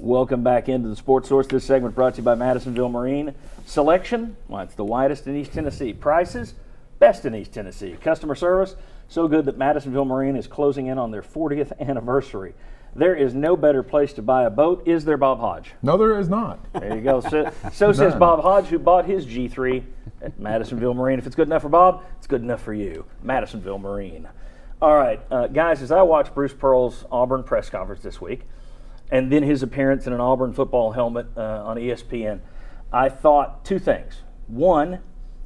Welcome back into the Sports Source. This segment brought to you by Madisonville Marine. Selection, well, it's the widest in East Tennessee. Prices, best in East Tennessee. Customer service, so good that Madisonville Marine is closing in on their 40th anniversary. There is no better place to buy a boat, is there, Bob Hodge? No, there is not. There you go. So says Bob Hodge, who bought his G3 at Madisonville Marine. If it's good enough for Bob, it's good enough for you. Madisonville Marine. All right, guys, as I watched Bruce Pearl's Auburn press conference this week, and then his appearance in an Auburn football helmet on ESPN, I thought two things. One,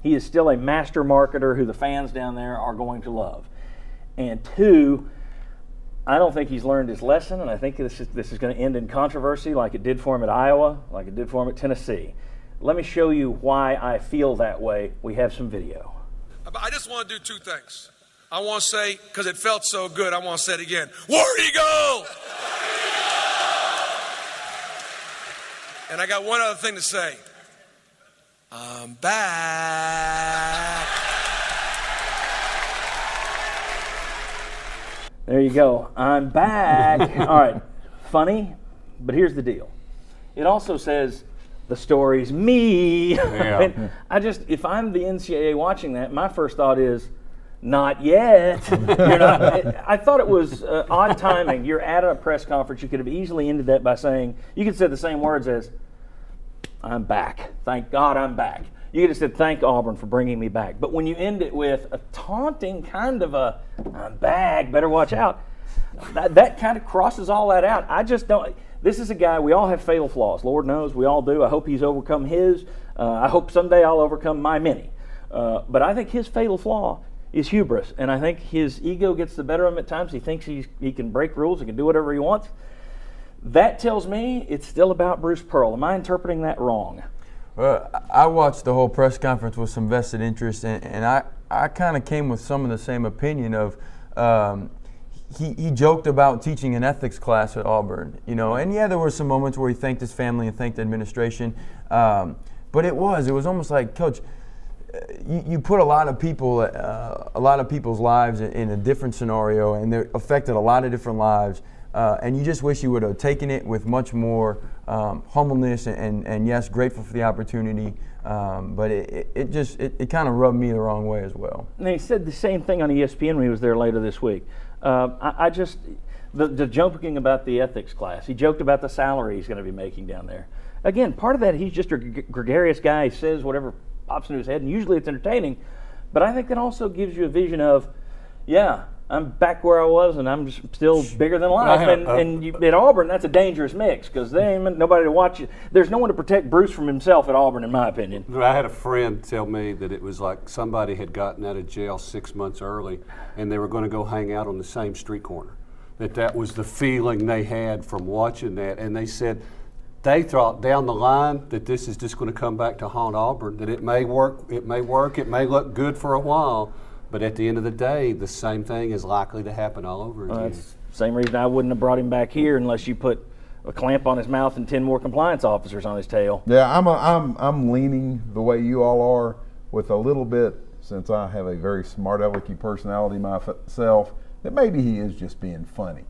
he is still a master marketer who the fans down there are going to love. And two, I don't think he's learned his lesson, and I think this is going to end in controversy like it did for him at Iowa, like it did for him at Tennessee. Let me show you why I feel that way. We have some video. I just want to do two things. I want to say, because it felt so good, I want to say it again. War Eagle! And I got one other thing to say. I'm back. There you go. I'm back. All right. Funny, but here's the deal. It also says the story's me. Yeah. And if I'm the NCAA watching that, my first thought is, not yet. I thought it was odd timing. You're at a press conference. You could have easily ended that by saying, you could say the same words as, I'm back. Thank God I'm back. You could have said, thank Auburn for bringing me back. But when you end it with a taunting kind of a, I'm back, better watch out, that kind of crosses all that out. I just don't. This is a guy, we all have fatal flaws. Lord knows we all do. I hope he's overcome his. I hope someday I'll overcome my many. But I think his fatal flaw is hubris. And I think his ego gets the better of him at times. He thinks he can break rules, he can do whatever he wants. That tells me it's still about Bruce Pearl. Am I interpreting that wrong? Well, I watched the whole press conference with some vested interest, and I kind of came with some of the same opinion of he joked about teaching an ethics class at Auburn, and yeah, there were some moments where he thanked his family and thanked the administration, but it was almost like, Coach, you put a lot of people's lives in a different scenario, and they affected a lot of different lives. And you just wish you would have taken it with much more humbleness and yes, grateful for the opportunity. But it kind of rubbed me the wrong way as well. And he said the same thing on ESPN when he was there later this week. The joking about the ethics class, he joked about the salary he's going to be making down there. Again, part of that, he's just a gregarious guy. He says whatever pops into his head, and usually it's entertaining. But I think that also gives you a vision of, yeah, I'm back where I was, and I'm just still bigger than life. At Auburn, that's a dangerous mix because there ain't nobody to watch you. There's no one to protect Bruce from himself at Auburn, in my opinion. I had a friend tell me that it was like somebody had gotten out of jail 6 months early, and they were going to go hang out on the same street corner. That was the feeling they had from watching that, and they said they thought down the line that this is just going to come back to haunt Auburn. That it may work, it may look good for a while. But at the end of the day, the same thing is likely to happen all over again. That's the same reason I wouldn't have brought him back here unless you put a clamp on his mouth and 10 more compliance officers on his tail. Yeah, I'm leaning the way you all are with a little bit, since I have a very smart alecky personality myself, that maybe he is just being funny.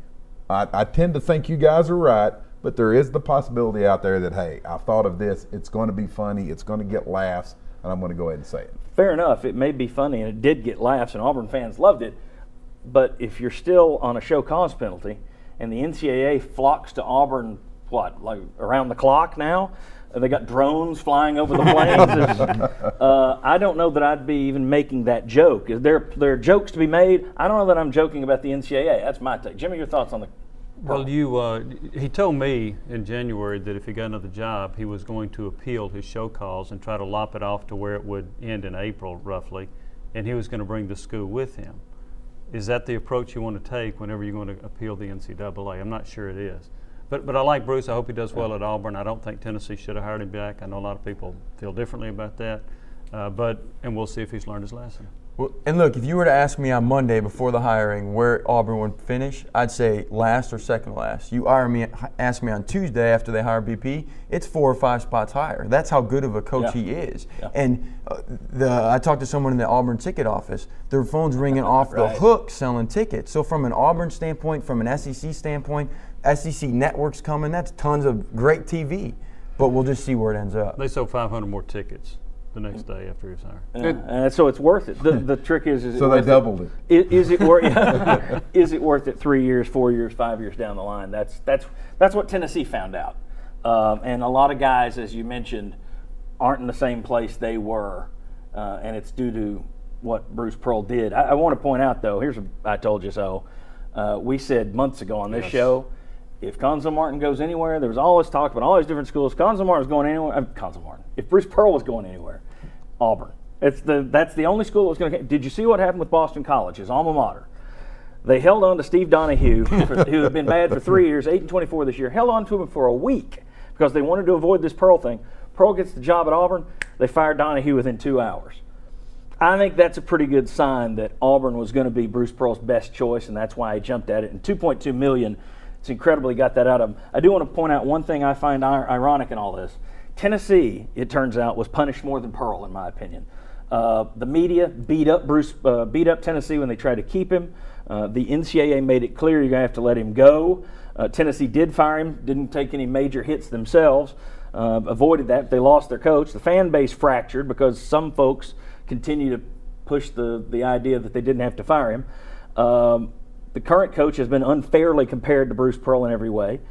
I tend to think you guys are right, but there is the possibility out there that, hey, I've thought of this, it's going to be funny, it's going to get laughs, and I'm going to go ahead and say it. Fair enough, it may be funny, and it did get laughs, and Auburn fans loved it, but if you're still on a show cause penalty, and the NCAA flocks to Auburn, like around the clock now? They got drones flying over the plains. I don't know that I'd be even making that joke. There are jokes to be made. I don't know that I'm joking about the NCAA. That's my take. Jimmy, your thoughts on the Well, he told me in January that if he got another job, he was going to appeal his show cause and try to lop it off to where it would end in April, roughly, and he was going to bring the school with him. Is that the approach you want to take whenever you're going to appeal the NCAA? I'm not sure it is. But I like Bruce. I hope he does well at Auburn. I don't think Tennessee should have hired him back. I know a lot of people feel differently about that. And we'll see if he's learned his lesson. Well, and look, if you were to ask me on Monday before the hiring where Auburn would finish, I'd say last or second last. You ask me on Tuesday after they hire BP, it's 4 or 5 spots higher. That's how good of a coach he is. Yeah. And I talked to someone in the Auburn ticket office. Their phone's ringing off the hook selling tickets. So from an Auburn standpoint, from an SEC standpoint, SEC network's coming. That's tons of great TV. But we'll just see where it ends up. They sold 500 more tickets the next day after he was hired. And so it's worth it. The trick is it So they worth doubled it. Is it worth? Is it worth it 3 years, 4 years, 5 years down the line? That's what Tennessee found out. And a lot of guys, as you mentioned, aren't in the same place they were, and it's due to what Bruce Pearl did. I want to point out though. Here's a I told you so. We said months ago on this show, if Cuonzo Martin goes anywhere, there was all this talk about all these different schools. Cuonzo Martin was going anywhere. Cuonzo Martin. If Bruce Pearl was going anywhere, Auburn. That's the only school that was going to. Did you see what happened with Boston College, his alma mater? They held on to Steve Donahue, who had been bad for 3 years, 8-24 this year. Held on to him for a week because they wanted to avoid this Pearl thing. Pearl gets the job at Auburn. They fired Donahue within 2 hours. I think that's a pretty good sign that Auburn was going to be Bruce Pearl's best choice, and that's why he jumped at it. And $2.2 million, it's incredible he got that out of him. I do want to point out one thing I find ironic in all this. Tennessee, it turns out, was punished more than Pearl, in my opinion. The media beat up Tennessee when they tried to keep him. The NCAA made it clear you're going to have to let him go. Tennessee did fire him, didn't take any major hits themselves, avoided that. They lost their coach. The fan base fractured because some folks continue to push the idea that they didn't have to fire him. The current coach has been unfairly compared to Bruce Pearl in every way.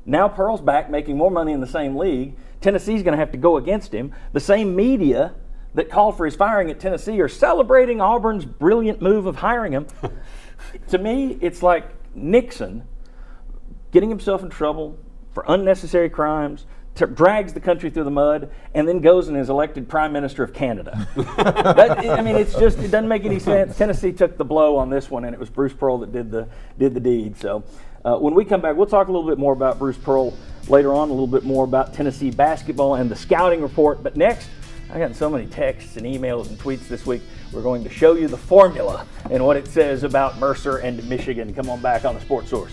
Now Pearl's back making more money in the same league. Tennessee's going to have to go against him. The same media that called for his firing at Tennessee are celebrating Auburn's brilliant move of hiring him. To me, it's like Nixon getting himself in trouble for unnecessary crimes, drags the country through the mud, and then goes and is elected Prime Minister of Canada. It doesn't make any sense. Tennessee took the blow on this one, and it was Bruce Pearl that did the deed. So when we come back, we'll talk a little bit more about Bruce Pearl later on, a little bit more about Tennessee basketball and the scouting report. But next, I got so many texts and emails and tweets this week. We're going to show you the formula and what it says about Mercer and Michigan. Come on back on the Sports Source.